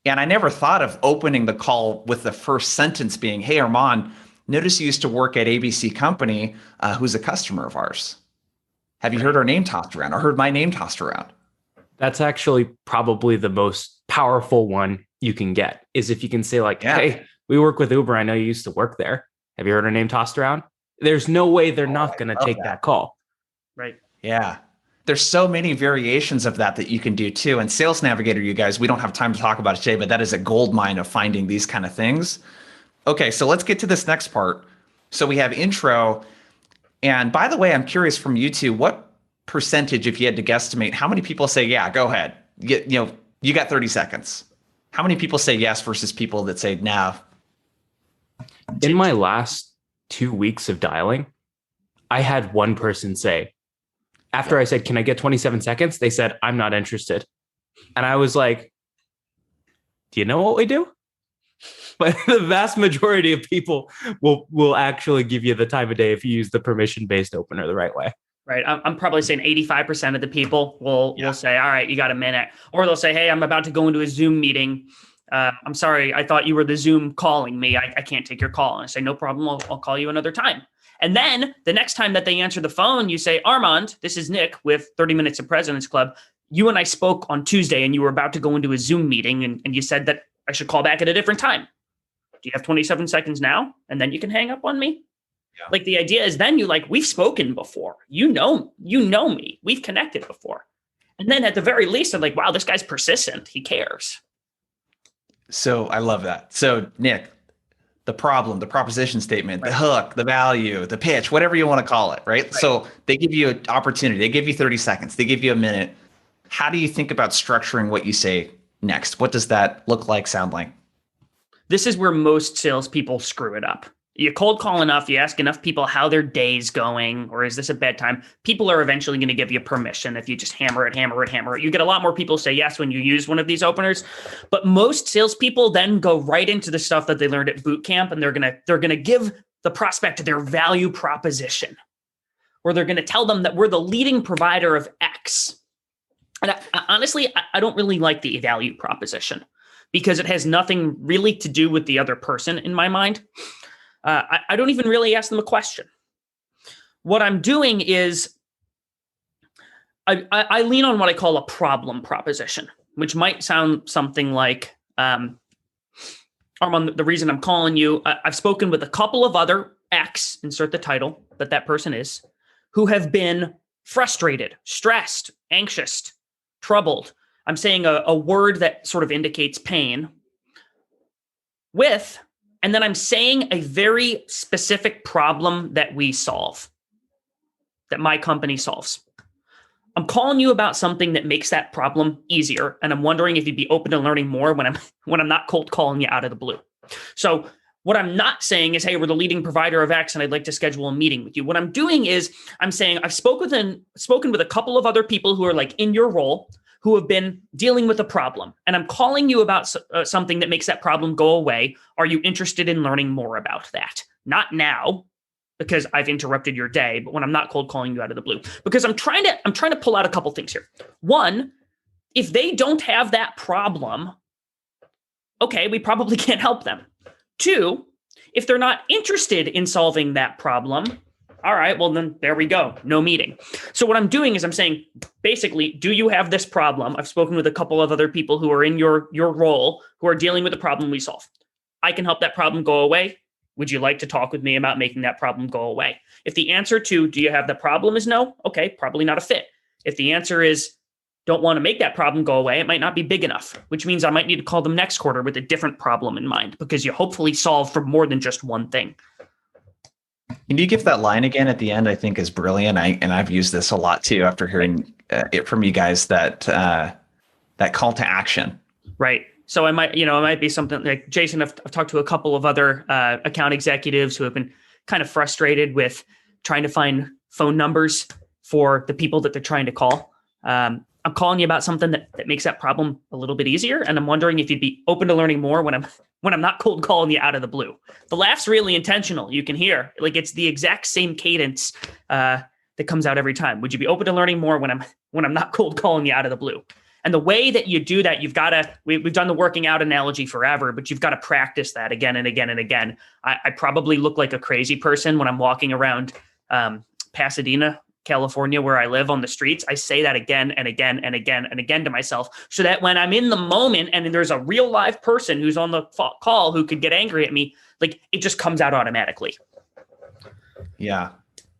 And I never thought of opening the call with the first sentence being, hey, Armand, notice you used to work at ABC Company, who's a customer of ours. Have you heard our name tossed around or heard my name tossed around? That's actually probably the most powerful one you can get is if you can say like, hey, we work with Uber. I know you used to work there. Have you heard our name tossed around? There's no way they're not going to take that call. Right. Yeah. There's so many variations of that you can do too. And Sales Navigator, you guys, we don't have time to talk about it today, but that is a gold mine of finding these kind of things. Okay, so let's get to this next part. So we have intro. And by the way, I'm curious from you two, what percentage, if you had to guesstimate, how many people say, yeah, go ahead. You got 30 seconds. How many people say yes versus people that say no? In my last 2 weeks of dialing, I had one person say, after I said, can I get 27 seconds? They said, I'm not interested. And I was like, do you know what we do? But the vast majority of people will actually give you the time of day if you use the permission-based opener the right way. Right. I'm probably saying 85% of the people will say, all right, you got a minute. Or they'll say, hey, I'm about to go into a Zoom meeting. I'm sorry. I thought you were the Zoom calling me. I can't take your call. And I say, no problem. I'll call you another time. And then the next time that they answer the phone, you say, Armand, this is Nick with 30 Minutes of President's Club. You and I spoke on Tuesday and you were about to go into a Zoom meeting and you said that I should call back at a different time. Do you have 27 seconds now? And then you can hang up on me. Yeah. Like the idea is then we've spoken before. You know me. We've connected before. And then at the very least, I'm like, wow, this guy's persistent. He cares. So I love that. So Nick, the problem, the proposition statement, the hook, the value, the pitch, whatever you want to call it, right? So they give you an opportunity. They give you 30 seconds. They give you a minute. How do you think about structuring what you say next? What does that look like, sound like? This is where most salespeople screw it up. You cold call enough, you ask enough people how their day's going, or is this a bedtime? People are eventually going to give you permission if you just hammer it. You get a lot more people say yes when you use one of these openers, but most salespeople then go right into the stuff that they learned at boot camp, and they're gonna give the prospect their value proposition, or they're going to tell them that we're the leading provider of X. And honestly, I don't really like the value proposition because it has nothing really to do with the other person in my mind. I don't even really ask them a question. What I'm doing is I lean on what I call a problem proposition, which might sound something like, Armand, the reason I'm calling you, I've spoken with a couple of other X, insert the title that person is, who have been frustrated, stressed, anxious, troubled. I'm saying a word that sort of indicates pain and then I'm saying a very specific problem that we solve. that my company solves. I'm calling you about something that makes that problem easier, and I'm wondering if you'd be open to learning more when I'm not cold calling you out of the blue. So what I'm not saying is, hey, we're the leading provider of X and I'd like to schedule a meeting with you. What I'm doing is I'm saying I've spoken with a couple of other people who are like in your role who have been dealing with a problem. And I'm calling you about something that makes that problem go away. Are you interested in learning more about that? Not now, because I've interrupted your day, but when I'm not cold calling you out of the blue. Because I'm trying to pull out a couple things here. One, if they don't have that problem, okay, we probably can't help them. Two, if they're not interested in solving that problem, all right, well, then there we go. No meeting. So what I'm doing is I'm saying, basically, do you have this problem? I've spoken with a couple of other people who are in your role who are dealing with the problem we solve. I can help that problem go away. Would you like to talk with me about making that problem go away? If the answer to do you have the problem is no, okay, probably not a fit. If the answer is don't want to make that problem go away, it might not be big enough, which means I might need to call them next quarter with a different problem in mind because you hopefully solve for more than just one thing. Can you give that line again at the end? I think is brilliant. I've used this a lot too after hearing it from you guys, that call to action. Right. So it might be something like Jason. I've talked to a couple of other account executives who have been kind of frustrated with trying to find phone numbers for the people that they're trying to call. I'm calling you about something that makes that problem a little bit easier. And I'm wondering if you'd be open to learning more when I'm not cold calling you out of the blue. The laugh's really intentional. You can hear like it's the exact same cadence that comes out every time. Would you be open to learning more when I'm not cold calling you out of the blue? And the way that you do that, you've got to, we've done the working out analogy forever, but you've got to practice that again and again and again. I probably look like a crazy person when I'm walking around Pasadena, California, where I live on the streets. I say that again and again and again and again to myself so that when I'm in the moment and there's a real live person who's on the call who could get angry at me, like it just comes out automatically. Yeah.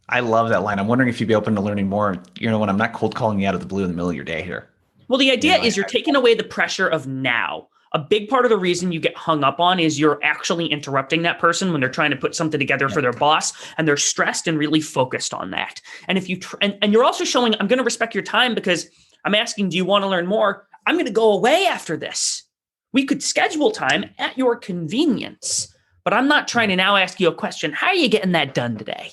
I love that line. I'm wondering if you'd be open to learning more, when I'm not cold calling you out of the blue in the middle of your day here. Well, the idea is you're taking away the pressure of now. A big part of the reason you get hung up on is you're actually interrupting that person when they're trying to put something together for their boss, and they're stressed and really focused on that. And if you and you're also showing, I'm going to respect your time because I'm asking, do you want to learn more? I'm going to go away after this. We could schedule time at your convenience, but I'm not trying to now ask you a question. How are you getting that done today?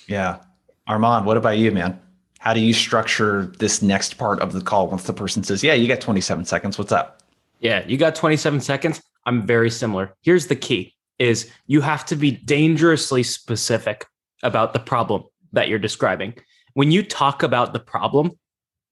Yeah. Armand, what about you, man? How do you structure this next part of the call once the person says, yeah, you got 27 seconds. What's up? Yeah, you got 27 seconds. I'm very similar. Here's the key is you have to be dangerously specific about the problem that you're describing. When you talk about the problem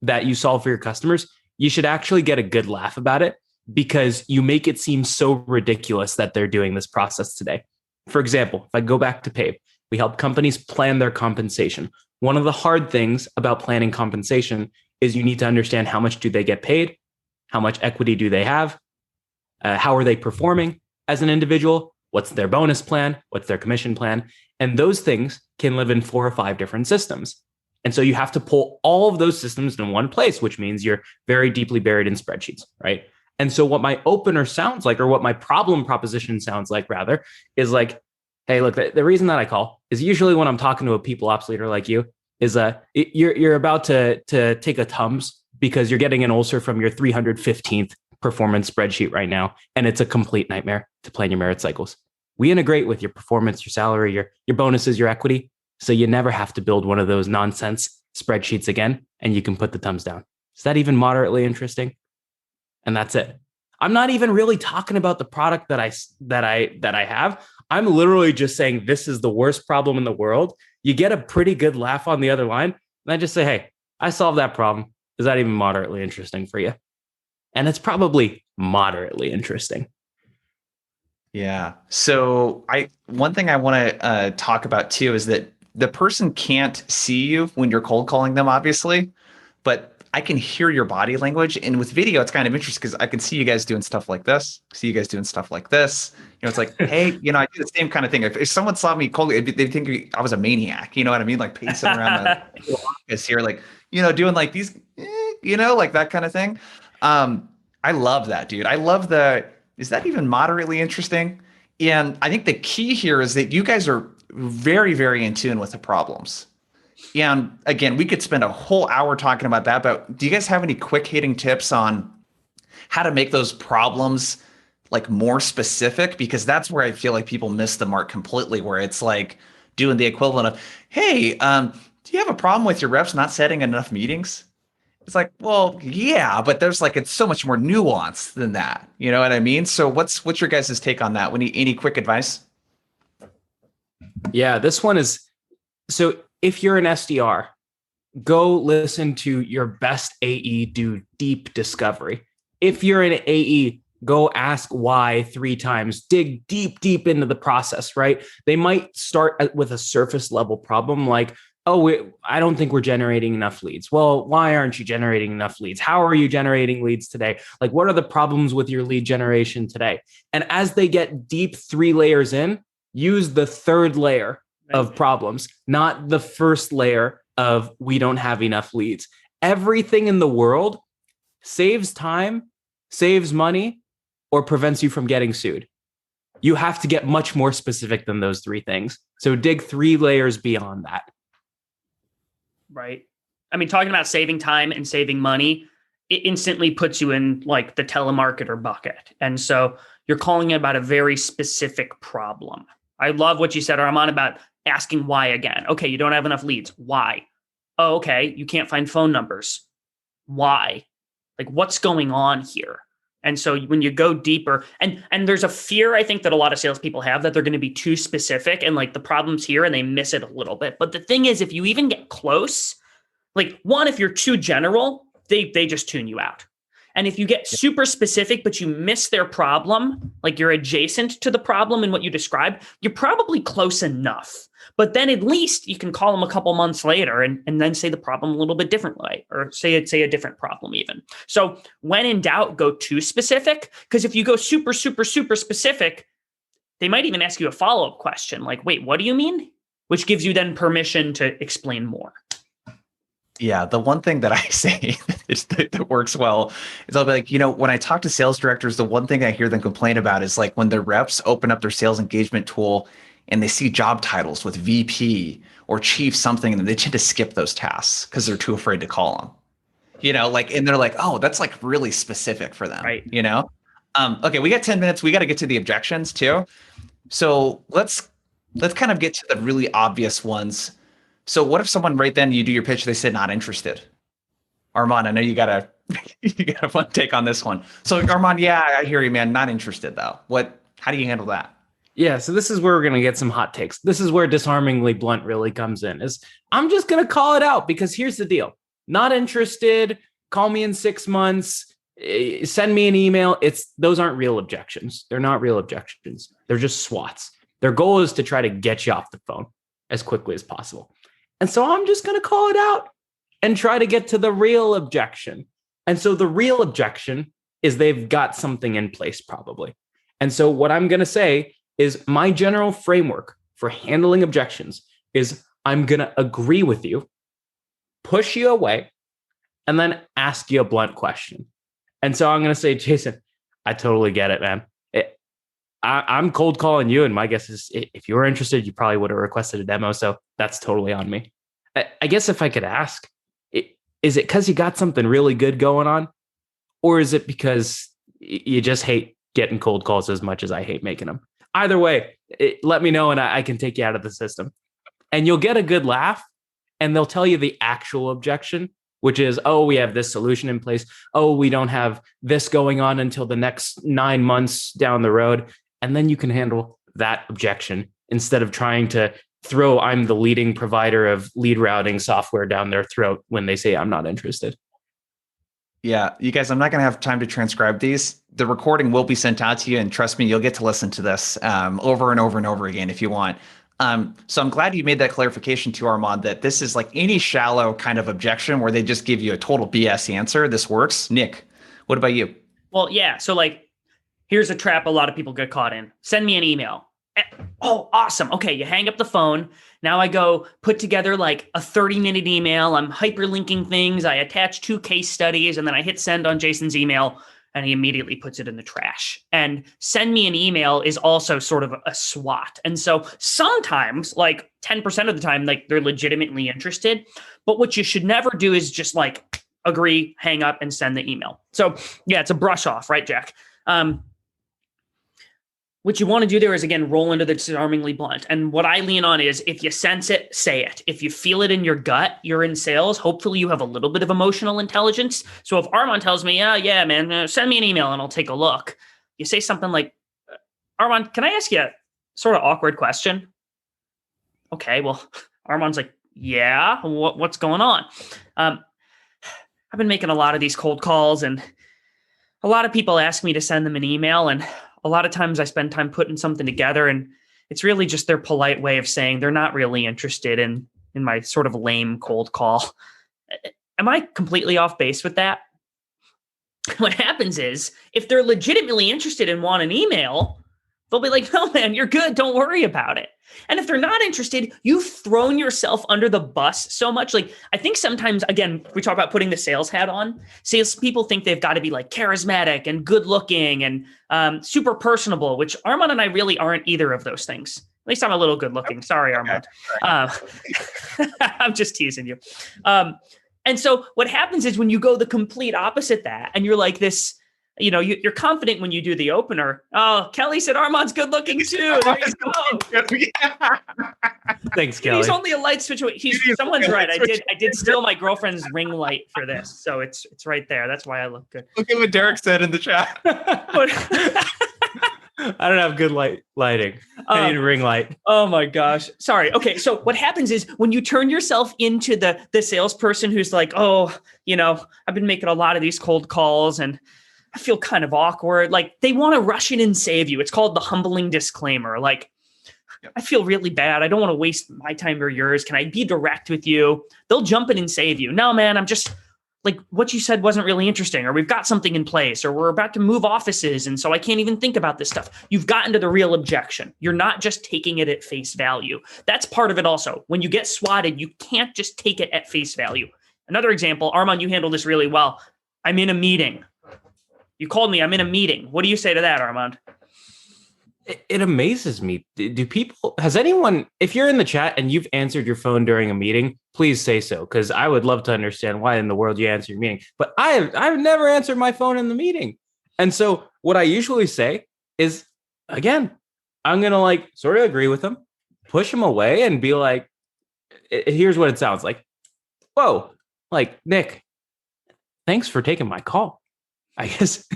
that you solve for your customers, you should actually get a good laugh about it because you make it seem so ridiculous that they're doing this process today. For example, if I go back to Pave, we help companies plan their compensation. One of the hard things about planning compensation is you need to understand how much do they get paid, how much equity do they have, how are they performing as an individual, what's their bonus plan, what's their commission plan, and those things can live in 4 or 5 different systems. And so you have to pull all of those systems in one place, which means you're very deeply buried in spreadsheets, right? And so what my opener sounds like, or what my problem proposition sounds like rather, is like, hey, look, the reason that I call is usually when I'm talking to a people ops leader like you is you're about to take a Tums because you're getting an ulcer from your 315th performance spreadsheet right now. And it's a complete nightmare to plan your merit cycles. We integrate with your performance, your salary, your bonuses, your equity. So you never have to build one of those nonsense spreadsheets again, and you can put the thumbs down. Is that even moderately interesting? And that's it. I'm not even really talking about the product that I have. I'm literally just saying this is the worst problem in the world. You get a pretty good laugh on the other line. And I just say, hey, I solved that problem. Is that even moderately interesting for you? And it's probably moderately interesting. Yeah. So one thing I want to talk about too is that the person can't see you when you're cold calling them, obviously, but I can hear your body language. And with video, it's kind of interesting because I can see you guys doing stuff like this, see you guys doing stuff like this. It's like, hey, I do the same kind of thing. If someone saw me cold, they'd think I was a maniac. You know what I mean? Like pacing around the office here, like, doing like these, like that kind of thing. I love that, dude. I love is that even moderately interesting? And I think the key here is that you guys are very, very in tune with the problems. Yeah, and again, we could spend a whole hour talking about that, but do you guys have any quick hitting tips on how to make those problems like more specific? Because that's where I feel like people miss the mark completely, where it's like doing the equivalent of, hey, do you have a problem with your reps not setting enough meetings? It's like, well, yeah, but there's like, it's so much more nuanced than that. You know what I mean? So what's your guys' take on that? Any quick advice? Yeah, this one is, so if you're an SDR, go listen to your best AE do deep discovery. If you're an AE, go ask why 3 times, dig deep into the process, right? They might start with a surface level problem like, oh, I don't think we're generating enough leads. Well, why aren't you generating enough leads? How are you generating leads today? Like, what are the problems with your lead generation today? And as they get deep 3 layers in, use the 3rd layer of problems, not the first layer of we don't have enough leads. Everything in the world saves time, saves money, or prevents you from getting sued. You have to get much more specific than those 3 things. So dig 3 layers beyond that. Right. I mean, talking about saving time and saving money, it instantly puts you in like the telemarketer bucket. And so you're calling about a very specific problem. I love what you said, Armand, about asking why again. Okay, you don't have enough leads. Why? Oh, okay, you can't find phone numbers. Why? Like, what's going on here? And so when you go deeper, and there's a fear, I think, that a lot of salespeople have that they're going to be too specific and like the problem's here and they miss it a little bit. But the thing is, if you even get close, like one, if you're too general, they just tune you out. And if you get super specific, but you miss their problem, like you're adjacent to the problem in what you described, you're probably close enough. But then at least you can call them a couple months later and then say the problem a little bit differently, or say a different problem even. So when in doubt, go too specific, because if you go super specific, they might even ask you a follow-up question like, wait, what do you mean? Which gives you then permission to explain more. Yeah, the one thing that I say that works well is I'll be like, when I talk to sales directors, the one thing I hear them complain about is like when their reps open up their sales engagement tool and they see job titles with VP or chief something, and they tend to skip those tasks because they're too afraid to call them. And they're like, oh, that's like really specific for them. Right. Okay, we got 10 minutes. We got to get to the objections too. So let's kind of get to the really obvious ones. So what if someone right then you do your pitch, they said not interested? Armand, I know you got a fun take on this one. So Armand, yeah, I hear you, man. Not interested though. How do you handle that? Yeah, so this is where we're going to get some hot takes. This is where Disarmingly Blunt really comes in. Is I'm just going to call it out because here's the deal. Not interested, call me in 6 months, send me an email. Those aren't real objections. They're not real objections. They're just swats. Their goal is to try to get you off the phone as quickly as possible. And so I'm just going to call it out and try to get to the real objection. And so the real objection is they've got something in place probably. And so what I'm going to say is my general framework for handling objections is I'm going to agree with you, push you away, and then ask you a blunt question. And so I'm going to say, Jason, I totally get it, man. I'm cold calling you. And my guess is if you were interested, you probably would have requested a demo. So that's totally on me. I guess if I could ask, is it because you got something really good going on? Or is it because you just hate getting cold calls as much as I hate making them? Either way, let me know and I can take you out of the system. And you'll get a good laugh and they'll tell you the actual objection, which is, oh, we have this solution in place. Oh, we don't have this going on until the next 9 months down the road. And then you can handle that objection instead of trying to throw I'm the leading provider of lead routing software down their throat when they say I'm not interested. Yeah, you guys, I'm not going to have time to transcribe these. The recording will be sent out to you, and trust me, you'll get to listen to this over and over and over again if you want. So I'm glad you made that clarification to Armand that this is like any shallow kind of objection where they just give you a total BS answer. This works. Nick, what about you? Well, yeah. So like, here's a trap a lot of people get caught in. Send me an email. Oh, awesome. Okay, you hang up the phone. Now I go put together like a 30-minute email. I'm hyperlinking things. I attach 2 case studies, and then I hit send on Jason's email. and he immediately puts it in the trash. And send me an email is also sort of a SWAT. And so sometimes, like 10% of the time, like they're legitimately interested. But what you should never do is just like agree, hang up, and send the email. So yeah, it's a brush off, right, Jack? What you want to do there is, again, roll into the disarmingly blunt. And what I lean on is, if you sense it, say it. If you feel it in your gut, you're in sales. Hopefully you have a little bit of emotional intelligence. So if Armand tells me, yeah, man, send me an email and I'll take a look. You say something like, Armand, can I ask you a sort of awkward question? Okay, well, Armand's like, yeah, what's going on? I've been making a lot of these cold calls, and a lot of people ask me to send them an email, and a lot of times I spend time putting something together, and it's really just their polite way of saying they're not really interested in my sort of lame cold call. Am I completely off base with that? What happens is, if they're legitimately interested and want an email, they'll be like, no, man, you're good. Don't worry about it. And if they're not interested, you've thrown yourself under the bus so much. Like, I think sometimes, again, we talk about putting the sales hat on. Sales people think they've got to be like charismatic and good looking and super personable, which Armand and I really aren't either of those things. At least I'm a little good looking. Sorry, Armand. I'm just teasing you. And so what happens is, when you go the complete opposite that, and you're like this, you're confident when you do the opener. Oh, Kelly said Armand's good looking too. There you go. Thanks, Kelly. He's only a light switch away. Someone's right. I did steal my girlfriend's ring light for this, so it's right there. That's why I look good. Look at what Derek said in the chat. I don't have good lighting. I need a ring light. Oh my gosh. Sorry. Okay. So what happens is, when you turn yourself into the salesperson who's like, oh, I've been making a lot of these cold calls and I feel kind of awkward. Like, they want to rush in and save you. It's called the humbling disclaimer. Like, I feel really bad. I don't want to waste my time or yours. Can I be direct with you? They'll jump in and save you. No, man, I'm just like, what you said wasn't really interesting, or we've got something in place, or we're about to move offices, and so I can't even think about this stuff. You've gotten to the real objection. You're not just taking it at face value. That's part of it also. When you get swatted, you can't just take it at face value. Another example, Armand, you handle this really well. I'm in a meeting. You called me. I'm in a meeting. What do you say to that, Armand? It amazes me. Has anyone, if you're in the chat and you've answered your phone during a meeting, please say so, because I would love to understand why in the world you answer your meeting. But I've never answered my phone in the meeting. And so what I usually say is, again, I'm going to sort of agree with them, push them away, and be like, here's what it sounds like. Whoa, Nick, thanks for taking my call. I guess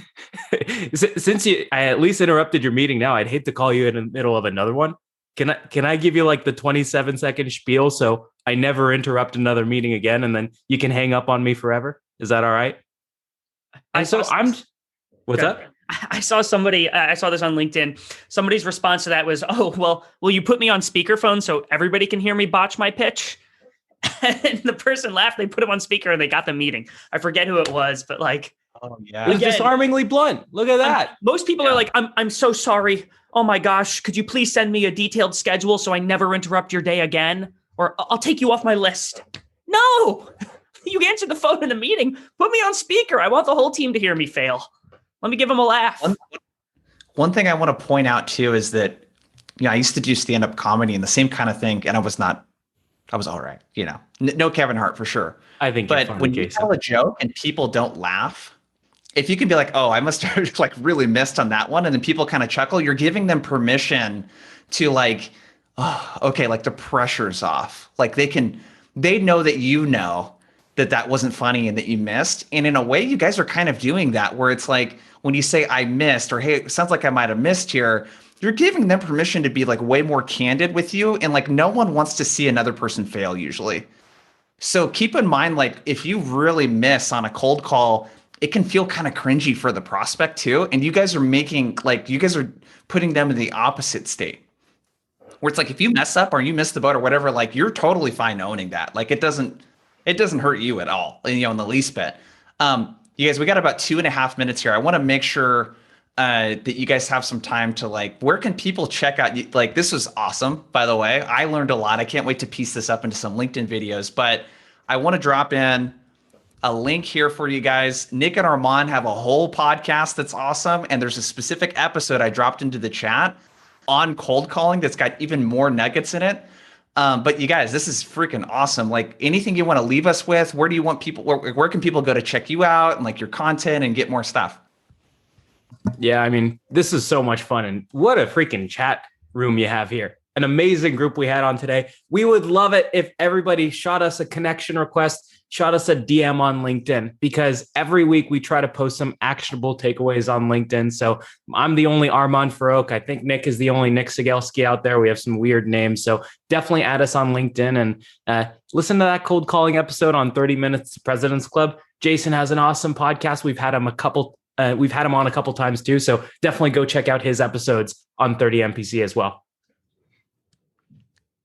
since I at least interrupted your meeting now, I'd hate to call you in the middle of another one. Can I give you the 27-second spiel so I never interrupt another meeting again, and then you can hang up on me forever? Is that all right? What's up? I saw somebody, I saw this on LinkedIn. Somebody's response to that was, oh, well, will you put me on speakerphone so everybody can hear me botch my pitch? And the person laughed. They put him on speaker and they got the meeting. I forget who it was, but oh yeah, it's disarmingly blunt. Look at that. Most people are like, I'm so sorry. Oh my gosh, could you please send me a detailed schedule so I never interrupt your day again? Or I'll take you off my list. No, you answered the phone in a meeting. Put me on speaker. I want the whole team to hear me fail. Let me give them a laugh. One thing I want to point out too is that, I used to do stand-up comedy and the same kind of thing, and I was all right, no Kevin Hart for sure. I think, but when you tell a joke and people don't laugh, if you can be like, oh, I must have really missed on that one, and then people kind of chuckle, you're giving them permission to oh, okay, the pressure's off. They know that that wasn't funny and that you missed. And in a way, you guys are kind of doing that, where it's when you say I missed, or hey, it sounds like I might have missed here, you're giving them permission to be way more candid with you. And no one wants to see another person fail usually. So keep in mind, if you really miss on a cold call, it can feel kind of cringy for the prospect too. And you guys are you guys are putting them in the opposite state, where it's if you mess up or you miss the boat or whatever, you're totally fine owning that. It doesn't hurt you at all, in the least bit. You guys, we got about 2.5 minutes here. I want to make sure that you guys have some time to where can people check out? This was awesome, by the way. I learned a lot. I can't wait to piece this up into some LinkedIn videos, but I want to drop in a link here for you guys. Nick and Armand have a whole podcast that's awesome. And there's a specific episode I dropped into the chat on cold calling that's got even more nuggets in it. But you guys, this is freaking awesome. Like anything you want to leave us with, where do you want people, where can people go to check you out and like your content and get more stuff? Yeah, I mean, this is so much fun. And what a freaking chat room you have here. An amazing group we had on today. We would love it if everybody shot us a connection request, shot us a DM on LinkedIn, because every week we try to post some actionable takeaways on LinkedIn. So I'm the only Armand Farouk. I think Nick is the only Nick Sigelski out there. We have some weird names. So definitely add us on LinkedIn and listen to that cold calling episode on 30 Minutes to President's Club. Jason has an awesome podcast. We've had him on a couple times too. So definitely go check out his episodes on 30 MPC as well.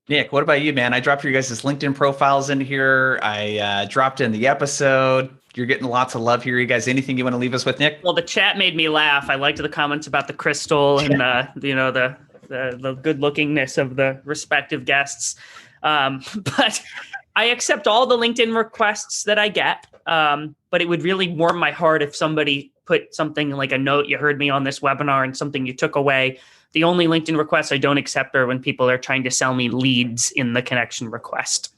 Nick, what about you, man? I dropped your guys' LinkedIn profiles in here. I dropped in the episode. You're getting lots of love here. You guys, anything you want to leave us with, Nick? Well, the chat made me laugh. I liked the comments about the crystal and the good lookingness of the respective guests. But I accept all the LinkedIn requests that I get. But it would really warm my heart if somebody put something like a note, you heard me on this webinar and something you took away. The only LinkedIn requests I don't accept are when people are trying to sell me leads in the connection request.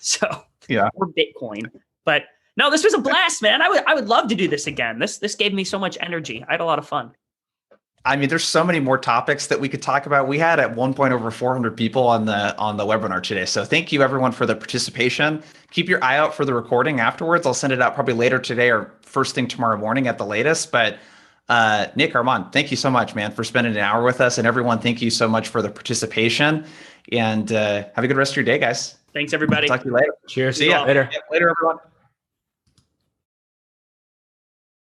So yeah, or Bitcoin. But no, this was a blast, man. I would love to do this again. This gave me so much energy. I had a lot of fun. I mean, there's so many more topics that we could talk about. We had at one point over 400 people on the webinar today. So thank you everyone for the participation. Keep your eye out for the recording afterwards. I'll send it out probably later today or first thing tomorrow morning at the latest. But Nick, Armand, thank you so much, man, for spending an hour with us. And everyone, thank you so much for the participation. And have a good rest of your day, guys. Thanks, everybody. Talk to you later. Cheers. See ya. Later. Yeah, later, everyone.